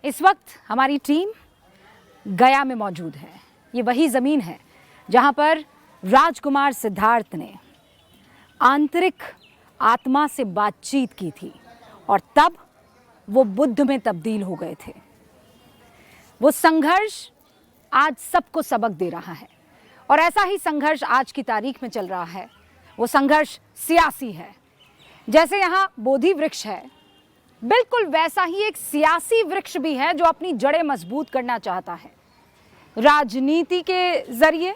इस वक्त हमारी टीम गया में मौजूद है। ये वही ज़मीन है जहाँ पर राजकुमार सिद्धार्थ ने आंतरिक आत्मा से बातचीत की थी और तब वो बुद्ध में तब्दील हो गए थे। वो संघर्ष आज सबको सबक दे रहा है और ऐसा ही संघर्ष आज की तारीख में चल रहा है। वो संघर्ष सियासी है। जैसे यहाँ बोधि वृक्ष है, बिल्कुल वैसा ही एक सियासी वृक्ष भी है जो अपनी जड़ें मजबूत करना चाहता है राजनीति के जरिए।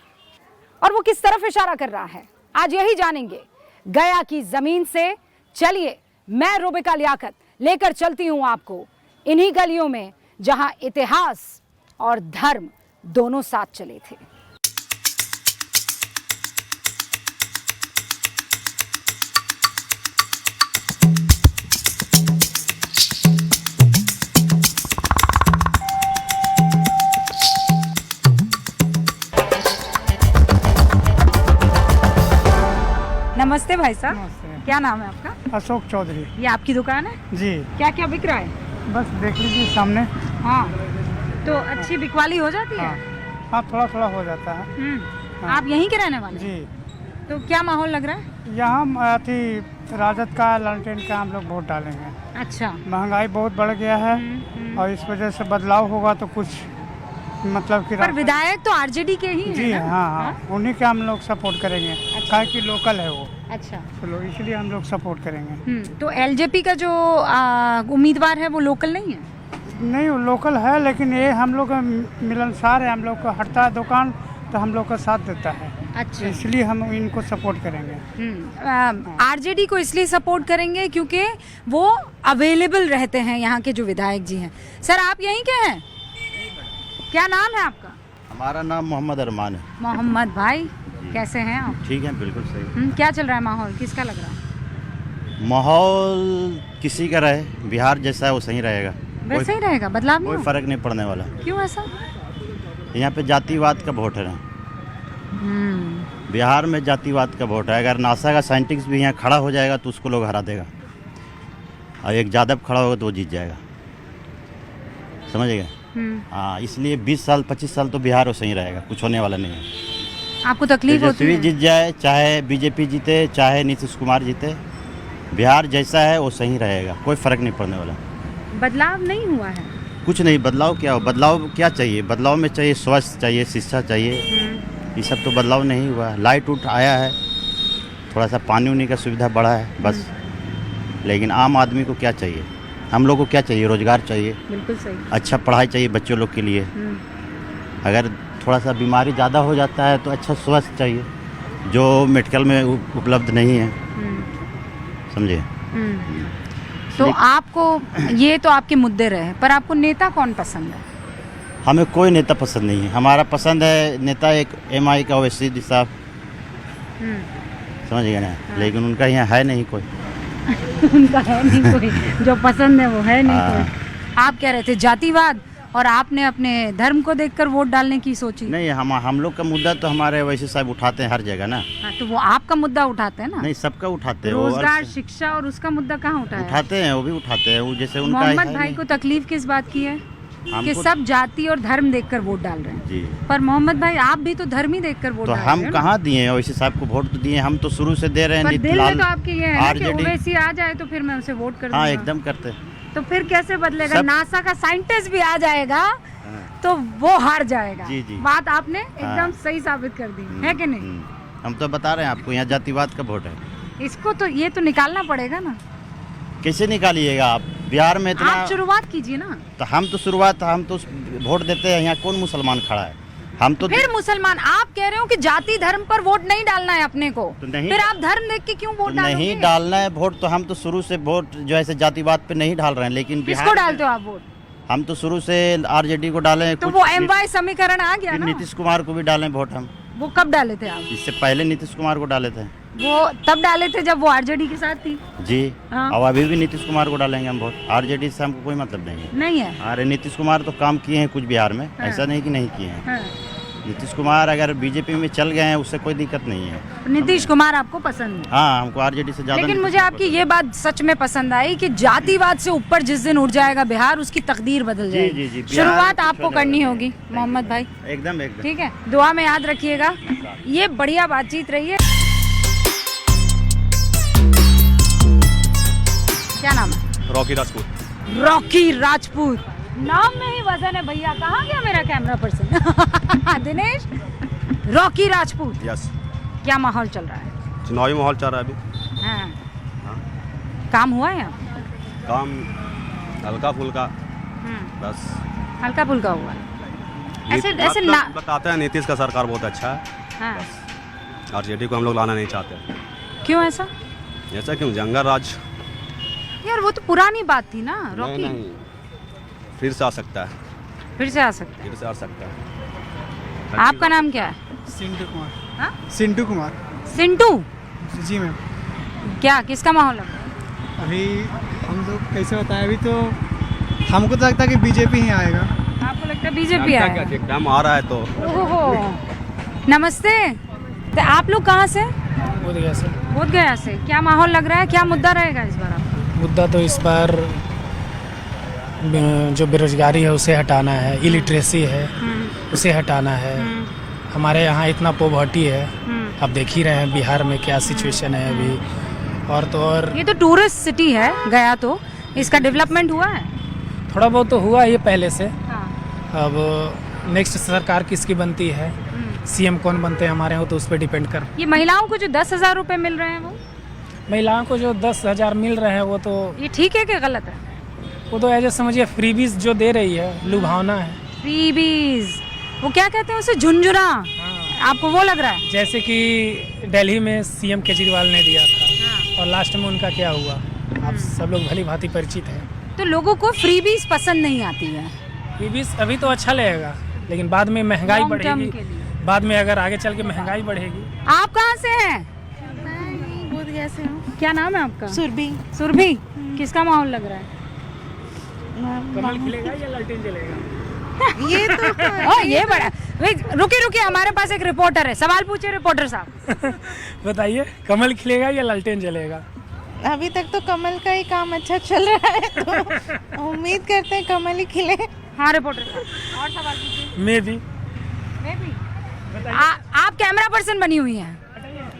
और वो किस तरफ इशारा कर रहा है, आज यही जानेंगे गया की जमीन से। चलिए, मैं रूबिका लियाकत लेकर चलती हूं आपको इन्हीं गलियों में जहां इतिहास और धर्म दोनों साथ चले थे। नमस्ते भाई साहब। नमस्ते। क्या नाम है आपका? अशोक चौधरी। ये आपकी दुकान है जी। क्या क्या बिक रहा है? बस देख लीजिए सामने। हाँ, तो अच्छी बिकवाली हो जाती है? हाँ, थोड़ा थोड़ा हो जाता है। हाँ। आप यहीं के रहने वाले? जी। तो क्या माहौल लग रहा है? यहाँ राजद का लालटेन का हम लोग वोट डालेंगे। अच्छा। महंगाई बहुत बढ़ गया है और इस वजह से बदलाव होगा तो कुछ मतलब कि पर विधायक तो आरजेडी के ही जी हैं ना? हाँ, उन्हीं के हम लोग सपोर्ट करेंगे। अच्छा। कि लोकल है वो, अच्छा। तो इसलिए हम लोग सपोर्ट करेंगे। तो एलजेपी का जो उम्मीदवार है वो लोकल नहीं है? नहीं, वो लोकल है, लेकिन ये हम लोग का मिलनसार है। हम लोग को हटता है दुकान तो हम लोग का साथ देता है। अच्छा। इसलिए हम इनको सपोर्ट करेंगे। आरजेडी को इसलिए सपोर्ट करेंगे क्योंकि वो अवेलेबल रहते हैं यहाँ के जो विधायक जी हैं। सर, आप यहीं के हैं? क्या नाम है आपका? हमारा नाम मोहम्मद अरमान है। मोहम्मद भाई, कैसे हैं आप? ठीक है, बिल्कुल सही। क्या चल रहा है माहौल, किसका लग रहा है? माहौल किसी का रहे, बिहार जैसा है वो सही रहेगा। वैसे ही रहेगा, बदलाव नहीं कोई होगा? फर्क नहीं पड़ने वाला। क्यों ऐसा? यहाँ पे जातिवाद का वोट है ना। बिहार में जातिवाद का वोट है। अगर नासा का साइंटिस्ट भी यहाँ खड़ा हो जाएगा तो उसको लोग हरा देगा, और एक यादव खड़ा होगा तो वो जीत जाएगा। समझिएगा? हाँ, इसलिए 20 साल 25 साल तो बिहार वो सही रहेगा, कुछ होने वाला नहीं है। आपको तकलीफ होती तेजस्वी है? जीत जाए, चाहे बीजेपी जीते, चाहे नीतीश कुमार जीते, बिहार जैसा है वो सही रहेगा, कोई फर्क नहीं पड़ने वाला। बदलाव नहीं हुआ है? कुछ नहीं। बदलाव क्या हो? बदलाव क्या चाहिए? बदलाव में चाहिए स्वास्थ्य चाहिए, शिक्षा चाहिए। ये सब तो बदलाव नहीं हुआ है। लाइट उठ आया है, थोड़ा सा पानी उनी का सुविधा बढ़ा है बस। लेकिन आम आदमी को क्या चाहिए? हम लोग को क्या चाहिए? रोजगार चाहिए, बिल्कुल सही। अच्छा पढ़ाई चाहिए बच्चों लोग के लिए। अगर थोड़ा सा बीमारी ज़्यादा हो जाता है तो अच्छा स्वास्थ्य चाहिए, जो मेडिकल में उपलब्ध नहीं है। समझे? तो आपको, ये तो आपके मुद्दे रहे, पर आपको नेता कौन पसंद है? हमें कोई नेता पसंद नहीं है। हमारा पसंद है नेता एक एमआई का ओवैसी साहब। समझ गए ना? लेकिन उनका यहाँ है नहीं कोई। उनका है नहीं कोई, जो पसंद है वो है नहीं कोई। आप कह रहे थे जातिवाद, और आपने अपने धर्म को देखकर वोट डालने की सोची? नहीं, हम लोग का मुद्दा तो हमारे वैसे साहब उठाते हैं हर जगह ना। तो वो आपका मुद्दा उठाते हैं ना? नहीं, सबका उठाते हैं। रोजगार, शिक्षा और उसका मुद्दा कहाँ उठाया? उठाते हैं, वो भी उठाते हैं। वो जैसे उनका मोहम्मद भाई को तकलीफ किस बात की है कि सब जाति और धर्म देखकर वोट डाल रहे हैं जी। पर मोहम्मद भाई, आप भी तो धर्म ही देखकर वोट तो डाल रहे हैं। हम कहाँ दिए हैं वैसे साहब को वोट? तो दिए हम तो शुरू से दे रहे हैं। पर दिल में तो आपके ये है ना कि ओवैसी आ जाए तो फिर मैं उसे वोट कर दूंगा। हाँ, एकदम करते। तो फिर कैसे बदलेगा? नासा का साइंटिस्ट भी आ जाएगा तो वो हार जाएगा। जी जी, बात आपने एकदम सही साबित कर दी है कि नहीं? हम तो बता रहे हैं आपको, यहाँ जातिवाद का वोट है। इसको तो ये तो निकालना पड़ेगा ना। कैसे निकालिएगा आप? बिहार में इतना आप शुरुआत कीजिए ना। तो हम तो शुरुआत, हम तो वोट देते हैं। यहाँ कौन मुसलमान खड़ा है? हम तो फिर मुसलमान, आप कह रहे हो कि जाति धर्म पर वोट नहीं डालना है अपने को, तो नहीं, फिर आप धर्म देख के क्यों वोट डालोगे? नहीं डालना है वोट तो हम तो शुरू से वोट जो है जातिवाद पे नहीं डाल रहे हैं। लेकिन किसको डालते हो आप वोट? हम तो शुरू से आरजेडी को डाले। तो वो एमवाई समीकरण आ गया ना। नीतीश कुमार को भी डाले वोट हम। वो कब डाले थे आप? इससे पहले नीतीश कुमार को डाले थे। वो तब डाले थे जब वो आरजेडी के साथ थी जी। हाँ। और अभी भी नीतीश कुमार को डालेंगे हम वोट। आरजेडी से हमको कोई मतलब नहीं है। नहीं है? अरे नीतीश कुमार तो काम किए हैं कुछ बिहार में। हाँ। ऐसा नहीं कि नहीं किए हैं। हाँ। नीतीश कुमार अगर बीजेपी में चल गए हैं उससे कोई दिक्कत नहीं है। नीतीश कुमार आपको पसंद है? हाँ, हमको आरजेडी से ज़्यादा। लेकिन मुझे आपकी ये बात सच में पसंद आई कि जातिवाद से ऊपर जिस दिन उठ जाएगा बिहार, उसकी तकदीर बदल जी, जाएगी। जी, जी, बिहार शुरुआत कुछ आपको हो करनी जाएगा। होगी मोहम्मद भाई। एकदम एकदम। ठीक है, दुआ में याद रखिएगा। ये बढ़िया बातचीत रही है। क्या नाम है? रॉकी राजपूत। रॉकी राजपूत, नाम में ही वजन है भैया। कहाँ गया मेरा camera person? Dinesh, Rocky Rajput. Yes. क्या माहौल चल रहा है? चुनावी माहौल चल रहा है अभी। हाँ। काम हुआ है यहाँ? काम हल्का फुल्का, बस हल्का फुल्का हुआ है। ऐसे ऐसे ना। बताते हैं नीतीश का सरकार बहुत अच्छा है, हाँ। आरजेडी को हम लोग लाना नहीं चाहते। क्यों ऐसा? ऐसा क्यों? जंगल राज। यार वो तो पुरानी बात थी ना नहीं रॉकी। नहीं, फिर से आ सकता है, फिर से आ सकता फिर से आ सकता है। है। आपका नाम क्या है? सिंटू कुमार। हाँ? सिंटू कुमार। सिंटू। जी मैम। क्या किसका माहौल है? अभी हम लोग कैसे बताएं, अभी तो हमको तो लगता है कि बीजेपी ही आएगा। आपको लगता है बीजेपी आएगा? एकदम आ रहा है तो। ओहो, नमस्ते। तो आप लोग कहाँ से? बोधगया से। बोधगया से। क्या माहौल लग रहा है? क्या मुद्दा रहेगा इस बार आपका? मुद्दा तो इस बार जो बेरोजगारी है उसे हटाना है, इलिटरेसी है उसे हटाना है। हमारे यहाँ इतना पॉवर्टी है, आप देख ही रहे हैं बिहार में क्या सिचुएशन है अभी। और तो और ये तो टूरिस्ट सिटी है गया, तो इसका डेवलपमेंट हुआ है? थोड़ा बहुत तो हुआ ही पहले से। हाँ। अब नेक्स्ट सरकार किसकी बनती है, सीएम कौन बनते हैं हमारे यहाँ, तो उस पर डिपेंड कर। ये महिलाओं को जो 10,000 रुपए मिल रहे हैं महिलाओं को जो 10,000 मिल रहे हैं वो तो ये ठीक है कि गलत है? वो तो ऐसे समझिए फ्रीबीज जो दे रही है, लुभावना है। फ्रीबीज, वो क्या कहते हैं उसे, झुंझुना। आपको वो लग रहा है? जैसे कि दिल्ली में सीएम केजरीवाल ने दिया था और लास्ट में उनका क्या हुआ, आप सब लोग भली भांति परिचित हैं। तो लोगों को फ्रीबीज पसंद नहीं आती है। फ्रीबीज अभी तो अच्छा लगेगा, लेकिन बाद में महंगाई Long term बढ़ेगी। के लिए। बाद में अगर आगे चल के महंगाई बढ़ेगी। आप कहाँ से हैं? बोधगया से हूँ। क्या नाम है आपका? सुरभि। सुरभि। किसका माहौल लग रहा है? कमल खिलेगा या लालटेन जलेगा? ये तो ओ, ये बड़ा। रुकिए, हमारे पास एक रिपोर्टर है, सवाल पूछे रिपोर्टर साहब। बताइए, कमल खिलेगा या लालटेन जलेगा? अभी तक तो कमल का ही काम अच्छा चल रहा है, तो उम्मीद करते हैं कमल ही खिले। हाँ रिपोर्टर साहब, और सवाल पूछिए। मैं भी। आप कैमरा पर्सन बनी हुई हैं?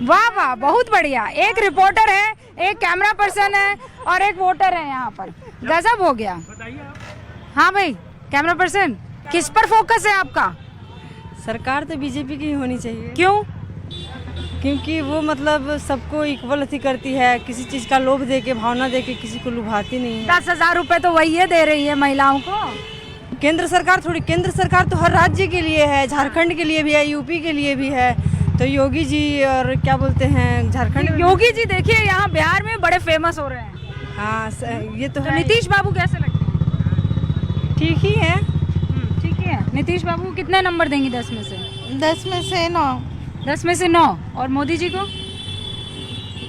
वाह वाह, बहुत बढ़िया। एक रिपोर्टर है, एक कैमरा पर्सन है और एक वोटर है यहाँ पर। गजब हो गया। हाँ भाई, कैमरा पर्सन, किस पर फोकस है आपका? सरकार तो बीजेपी की ही होनी चाहिए। क्यों? क्योंकि वो मतलब सबको इक्वल अथी करती है, किसी चीज़ का लोभ दे के, भावना दे के किसी को लुभाती नहीं है। 10,000 रुपए तो वही है दे रही है महिलाओं को। केंद्र सरकार थोड़ी, केंद्र सरकार तो हर राज्य के लिए है, झारखंड के लिए भी है, यूपी के लिए भी है। तो योगी जी और क्या बोलते हैं झारखंड में, योगी जी देखिए यहाँ बिहार में बड़े फेमस हो रहे हैं। हाँ ये तो तो है। नीतीश बाबू कैसे लगते हैं? ठीक ही है। ठीक है। नीतीश बाबू को कितने नंबर देंगी 10 में से? 10 में से 9। 10 में से 9। और मोदी जी को?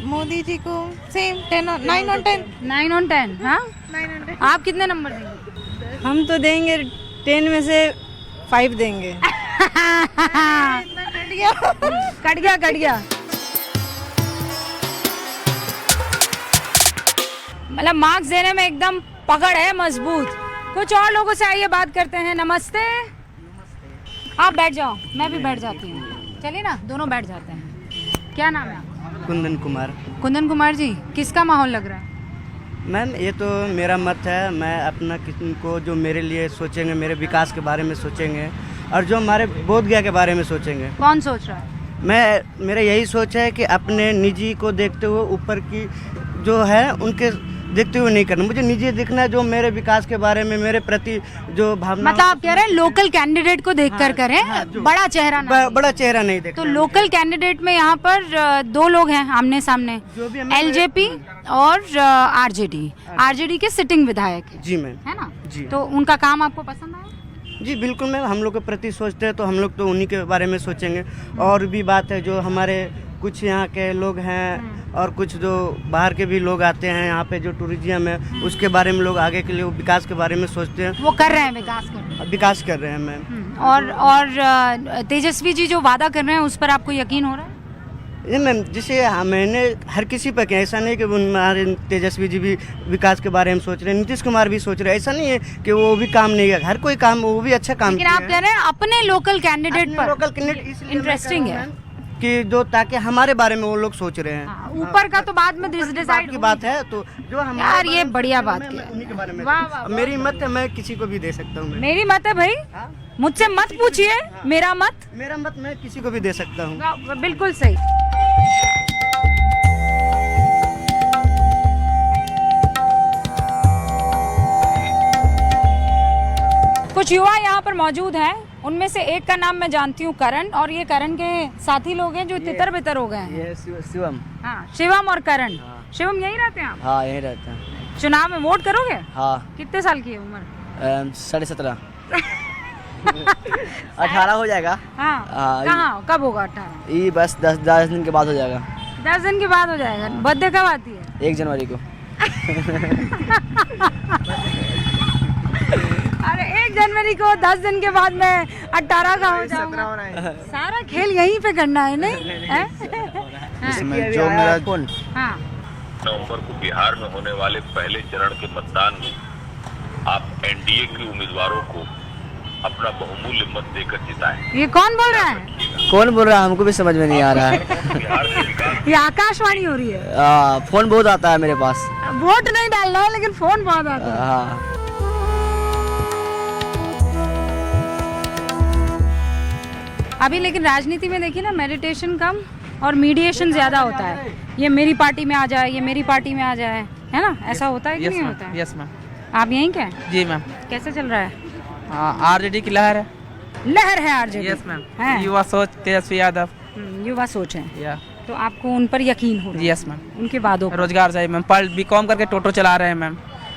मोदी जी को सेम 9 on 10। 9 on 10। हाँ, 9 on 10। आप कितने नंबर देंगे? हम तो देंगे 10 में से 5 देंगे। कट गया। मतलब मार्क्स देने में एकदम पकड़ है, मजबूत। कुछ और लोगों से आइए बात करते हैं। नमस्ते। आप बैठ जाओ, मैं भी बैठ जाती हूँ। चलिए ना, दोनों बैठ जाते हैं। क्या नाम है आपका? कुंदन कुमार। कुंदन कुमार जी, किसका माहौल लग रहा है? मैम ये तो मेरा मत है, मैं अपना किसी को जो मेरे लिए सोचेंगे, मेरे विकास के बारे में सोचेंगे और जो हमारे बोधगया के बारे में सोचेंगे। कौन सोच रहा है? मेरा यही सोच है कि अपने निजी को देखते हुए ऊपर की जो है उनके देखते हुए नहीं करना, मुझे निजी दिखना है, जो मेरे विकास के बारे में, मेरे प्रति जो भावना। मतलब आप कह रहे हैं लोकल कैंडिडेट को देखकर करें, बड़ा चेहरा ना। बड़ा चेहरा नहीं देखना। तो लोकल कैंडिडेट में यहाँ पर 2 लोग हैं आमने सामने, जो भी हमें एलजेपी और आरजेडी के सिटिंग विधायक हैं। जी मैम। है ना? जी। तो उनका काम आपको पसंद आया? जी बिल्कुल मैम, हम लोग के प्रति सोचते हैं तो हम लोग तो उन्हीं के बारे में सोचेंगे। और भी बात है जो हमारे कुछ यहाँ के लोग हैं और कुछ जो बाहर के भी लोग आते हैं यहाँ पे, जो टूरिज्म है उसके बारे में लोग आगे के लिए विकास के बारे में सोचते हैं। वो कर रहे हैं, विकास कर रहे हैं। विकास कर रहे हैं मैम। और तेजस्वी जी जो वादा कर रहे हैं उस पर आपको यकीन हो रहा है? ये मैम, जैसे मैंने हर किसी पर किया, ऐसा नहीं कि हमारे तेजस्वी जी भी विकास के बारे में सोच रहे हैं, नीतीश कुमार भी सोच रहे हैं, ऐसा नहीं है कि वो भी काम नहीं है, हर कोई काम वो भी अच्छा काम लेकिन आप कह रहे हैं अपने लोकल कैंडिडेट पर। लोकल कैंडिडेट इसलिए इंटरेस्टिंग है कि जो ताकि हमारे बारे में वो लोग सोच रहे हैं। हाँ, ऊपर का तो बाद में डिसाइड की बात है, तो जो हम यार ये बढ़िया बात की उन्हीं के बारे में। वाह, वाह, मेरी मत है, मैं किसी को भी दे सकता हूँ। मेरी मत है भाई, मुझसे मत पूछिए, मेरा मत। मेरा मत मैं किसी को भी दे सकता हूँ। बिल्कुल सही। कुछ युवा यहाँ पर मौजूद हैं, उनमें से एक का नाम मैं जानती हूँ करण, और ये करण के साथी लोग हैं जो तितर बितर हो गए हैं। ये शिवम। हाँ, शिवम और करण। शिवम यहीं रहते हैं आप? हाँ यहीं रहते हैं। चुनाव में वोट करोगे? हाँ। कितने साल की है उम्र? 17.5 18 हो जाएगा। हाँ, कहाँ कब होगा 18? ये बस 10 दिन के बाद हो जाएगा। 10 दिन के बाद हो जाएगा। बर्थडे कब आती है? 1 जनवरी को। अरे 1 जनवरी को 10 दिन के बाद में 18 का हो जाऊंगा। सारा खेल यहीं पे करना है, नहीं? इसमें जो मेरा हाँ। नवंबर को बिहार में होने वाले पहले चरण के मतदान में आप एनडीए के उम्मीदवारों को अपना बहुमूल्य मत देकर जिताएं। ये कौन बोल रहा है? कौन बोल रहा है हमको भी समझ में नहीं आ रहा है। ये आकाशवाणी हो रही है। फोन बहुत आता है मेरे पास। वोट नहीं डालना है लेकिन फोन बहुत आता है। हाँ। अभी लेकिन राजनीति में देखिए ना, मेडिटेशन कम और मीडिएशन ज्यादा होता है। ये मेरी पार्टी में आ जाए, ये मेरी पार्टी में आ जाए, है ना? ऐसा होता है कि नहीं होता है? Yes ma'am. आप यहीं क्या? जी मैम। कैसे चल रहा है? आरजेडी की लहर है। लहर है आरजेडी। Yes ma'am. है। युवा सोच तेजस्वी यादव। युवा सोच है। या तो आपको उन पर यकीन हो रहा है? Yes ma'am. उनके वादों पर। रोजगार चाहिए मैम। बीकॉम करके टोटो चला रहे हैं मैम,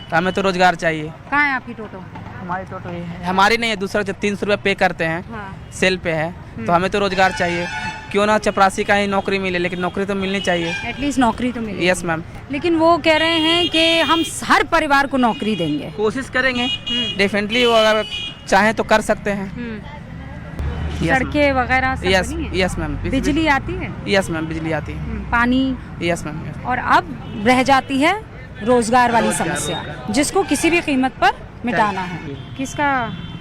तो हमें तो रोजगार चाहिए। कहाँ है आपकी टोटो? हमारी टोटो ये है, हमारी नहीं है, दूसरा जो 300 रुपये पे करते हैं। हाँ। सेल पे है, तो हमें तो रोजगार चाहिए। क्यों ना चपरासी का ही नौकरी मिले, लेकिन नौकरी तो मिलनी चाहिए। एटलीस्ट नौकरी तो मिले। Yes ma'am. लेकिन वो कह रहे हैं कि हम हर परिवार को नौकरी देंगे। कोशिश करेंगे, डेफिनेटली वो अगर चाहें तो कर सकते हैं। सड़कें वगैरह सब यस बनी हैं? Yes ma'am. बिजली आती है? यस मैम, बिजली आती है। पानी? Yes ma'am. और अब रह जाती है रोजगार वाली समस्या, जिसको किसी भी कीमत पर मिटाना है। किसका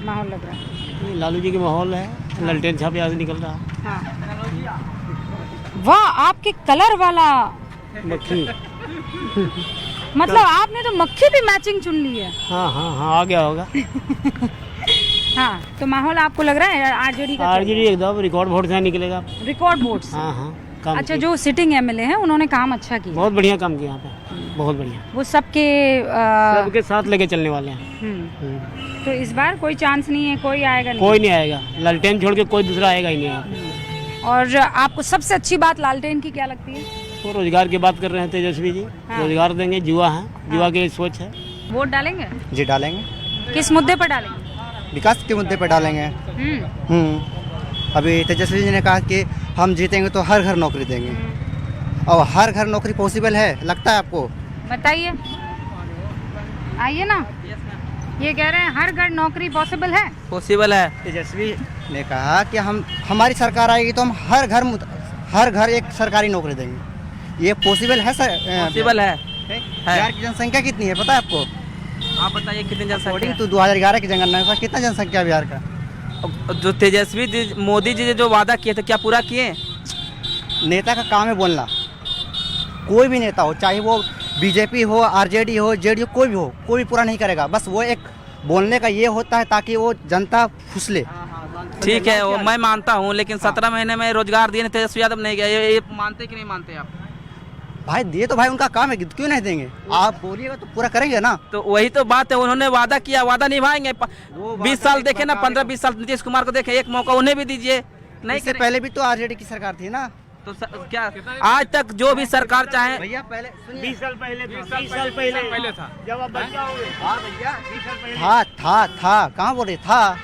माहौल लग रहा है? लालू जी का माहौल है, ललटेन छाप यहाँ से निकल रहा है। हाँ। वाह, आपके कलर वाला मक्खी। मतलब आपने तो मक्खी भी मैचिंग चुन ली है। हाँ हाँ हाँ, आ गया होगा। हाँ, तो माहौल आपको लग रहा है आरजेडी का? आरजेडी एकदम रिकॉर्ड वोट से निकलेगा। रिकॉर्ड वोट से? हाँ हाँ, काम अच्छा, किया। जो सिटिंग एमएलए हैं उन्होंने काम अच्छा किया। बहुत बढ़िया काम किया यहाँ पे, बहुत बढ़िया। वो सबके सबके साथ लेके चलने वाले हैं। तो इस बार कोई चांस नहीं है, कोई आएगा नहीं? कोई नहीं आएगा, लालटेन छोड़ के कोई दूसरा आएगा ही नहीं यहाँ पे। और आपको सबसे अच्छी बात लालटेन की क्या लगती है? वो रोजगार की बात कर रहे हैं तेजस्वी जी। हाँ। रोजगार देंगे, युवा है, युवा की सोच है। वोट डालेंगे? जी डालेंगे। किस मुद्दे पर डालेंगे? विकास के मुद्दे पर डालेंगे। अभी तेजस्वी जी ने कहा कि हम जीतेंगे तो हर घर नौकरी देंगे, और हर घर नौकरी पॉसिबल है, लगता है आपको? बताइए, आइए ना। ये कह रहे हैं हर घर नौकरी पॉसिबल है। पॉसिबल है। तेजस्वी ने कहा कि हमारी सरकार आएगी तो हम हर घर एक सरकारी नौकरी देंगे। ये पॉसिबल है सर? पॉसिबल है। बिहार की जनसंख्या कितनी है पता है आपको? आप बताइए कितनी जनसंख्या? अकॉर्डिंग टू 2011 की जनगणना कितना जनसंख्या है बिहार का? जो तेजस्वी जी, मोदी जी ने जो वादा किए थे, क्या पूरा किए? नेता का काम है बोलना। कोई भी नेता हो, चाहे वो बीजेपी हो, आरजेडी हो, जेडीयू, कोई भी हो, कोई भी पूरा नहीं करेगा। बस वो एक बोलने का ये होता है ताकि वो जनता फुसले। ठीक है, वो मैं मानता हूँ, लेकिन 17 महीने में रोजगार दिए तेजस्वी यादव नहीं गया। ये मानते कि नहीं मानते आप? भाई दिए तो भाई उनका काम है, क्यों नहीं देंगे? आप बोलिएगा तो पूरा करेंगे ना। तो वही तो बात है, उन्होंने वादा किया, वादा निभाएंगे। 20 साल देखे ना, 15-20 साल नीतीश कुमार को देखे, एक मौका उन्हें भी दीजिए। नहीं, इससे पहले भी तो आरजेडी की सरकार थी ना। तो क्या आज तक जो भी सरकार चाहे? भैया पहले 20 साल पहले था, 20 साल पहले था, जब आप बच्चा होंगे। हाँ भैया, 20 साल पहले था, कहाँ बोल रहे था?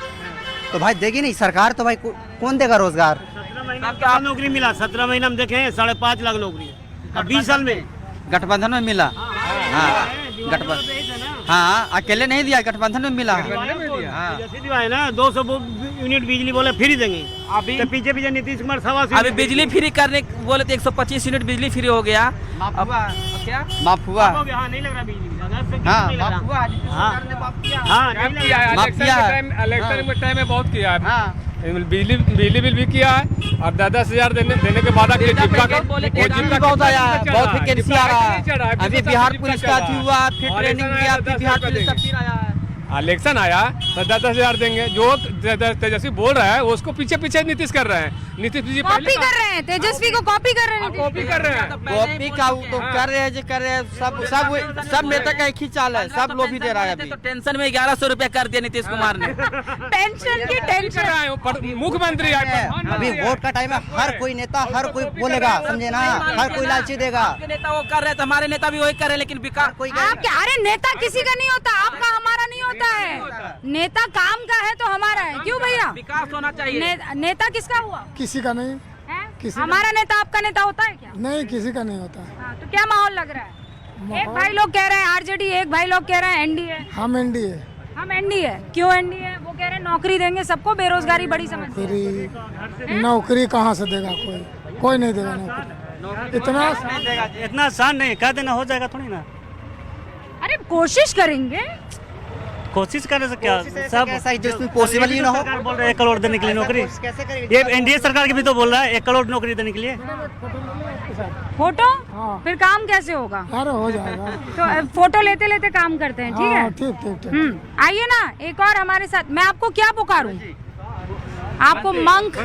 तो भाई देगी नहीं सरकार, तो भाई कौन देगा रोजगार? 17 महीने नौकरी मिला 17 महीना में देखे 5.5 लाख नौकरी अब 20 साल में गठबंधन में मिला। हाँ गठबंधन, हाँ अकेले नहीं दिया, गठबंधन में मिला। है ना 200 यूनिट बिजली बोले फ्री देंगे, अभी तो पीछे नीतीश कुमार 1.25 अभी बिजली फ्री करने बोले तो 125 यूनिट बिजली फ्री हो गया। अब क्या माफ हुआ? हाँ नहीं लग रहा बिजली, हाँ माफ हुआ, इलेक्शन में टाइम में बहुत किया है। बिजली बिल भी किया है और 10,000 देने के बाद बहुत आया है, बहुत वैकेंसी आ रहा है। अभी बिहार पुलिस का हुआ, फिर ट्रेनिंग किया, फिर बिहार पुलिस का फिर आया है। इलेक्शन आया तो 10,000 देंगे। जो तेजस्वी बोल रहा है उसको पीछे नीतीश कर रहे हैं। नीतीश जी कॉपी कर रहे हैं, तेजस्वी को कॉपी कर रहे हैं। कॉपी कर रहे हैं, कॉपी का तो कर रहे हैं, जो कर रहे हैं सब नेता का एक ही चाल है, सब लोग भी दे रहा है। अभी तो टेंशन में 1100 रुपया कर दिया नीतीश कुमार ने। पेंशन की टेंशन, मुख्यमंत्री अभी वोट का टाइम है, हर कोई नेता हर कोई बोलेगा, समझे ना, हर कोई लालची देगा। नेता वो कर रहे तो हमारे नेता भी वही कर रहे, लेकिन विकास कोई आपके अरे नेता किसी का नहीं होता, आपका हमारा नहीं होता है। नेता काम का है तो हमारा है, क्यों भैया? विकास होना चाहिए। नेता किसका हुआ? किसी का नहीं, हमारा नेता आपका नेता होता है क्या? नहीं किसी का नहीं होता। तो क्या माहौल लग रहा है? एक भाई लोग कह रहे हैं आरजेडी, एक भाई लोग कह रहे हैं एनडीए। हम एनडीए, हम एनडीए। क्यों एनडीए? वो कह रहे हैं नौकरी देंगे सबको, बेरोजगारी बड़ी समस्या। नौकरी कहाँ से देगा? कोई नहीं देगा नौकरी। इतना आसान नहीं, कह देना हो जाएगा थोड़ी ना। अरे कोशिश करेंगे, कोशिश करने से क्या सब ऐसा जिसमें पॉसिबल ही ना हो। बोल रहे 1 करोड़ देने के लिए नौकरी, ये एनडीए सरकार की भी तो बोल रहा है 1 करोड़ नौकरी देने के लिए। फोटो फिर काम कैसे होगा? अरे हो जाएगा। तो फोटो लेते लेते काम करते हैं, ठीक है? ठीक। आइए ना एक और हमारे साथ। मैं आपको क्या पुकारूं? आपको मंक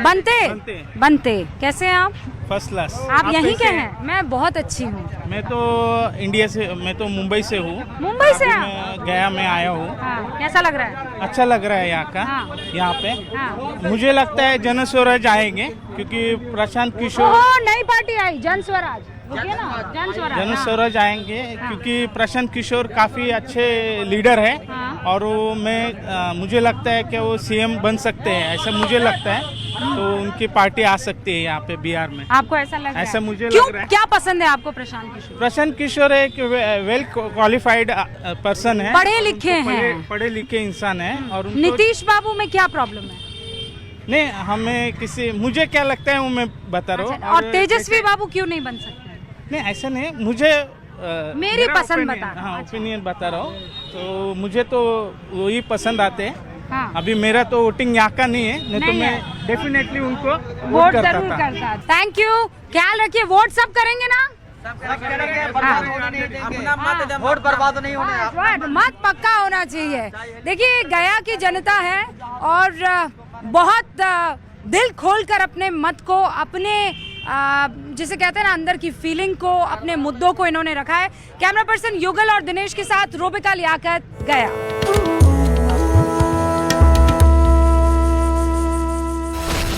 बनते कैसे हैं आप? First class. आप यहीं के हैं? मैं बहुत अच्छी हूँ। मैं तो इंडिया से, मैं तो मुंबई से हूँ। मुंबई से? गया में आया हूँ। हाँ, कैसा लग रहा है? अच्छा लग रहा है यहाँ का। हाँ। यहाँ पे हाँ। मुझे लगता है जन स्वराज आएंगे, क्योंकि प्रशांत किशोर, नई पार्टी आई जन स्वराज, जन स्वराज आएंगे, क्योंकि प्रशांत किशोर काफी अच्छे लीडर है। हाँ। और वो मुझे लगता है कि वो सीएम बन सकते हैं, ऐसा मुझे लगता है। तो उनकी पार्टी आ सकती है यहाँ पे बिहार में। आपको ऐसा लग रहा है? ऐसा मुझे क्यों? लग रहा है। क्या पसंद है आपको प्रशांत किशोर? प्रशांत किशोर एक वेल क्वालिफाइड पर्सन है, पढ़े लिखे हैं, पढ़े लिखे इंसान है। और नीतीश बाबू में क्या प्रॉब्लम है? नहीं, हमें मुझे क्या लगता है वो मैं बता रहा हूँ। और तेजस्वी बाबू क्यों नहीं बन सकते? नहीं ऐसा नहीं, मुझे मेरी पसंद बता। हाँ ओपिनियन बता रहा हूँ। तो मुझे तो वही पसंद आते हैं। हाँ। अभी मेरा तो वोटिंग यहाँ का नहीं है, नहीं तो मैं डेफिनेटली उनको वोट जरूर करता। थैंक यू, ख्याल रखिए। वोट सब करेंगे ना? वोट बर्बाद नहीं होने, मत पक्का होना चाहिए। देखिए गया की जनता है और बहुत दिल खोलकर अपने मत को, अपने जिसे कहते हैं ना अंदर की फीलिंग को, अपने मुद्दों को इन्होंने रखा है। कैमरा पर्सन युगल और दिनेश के साथ रोबिका लियाकत, गया।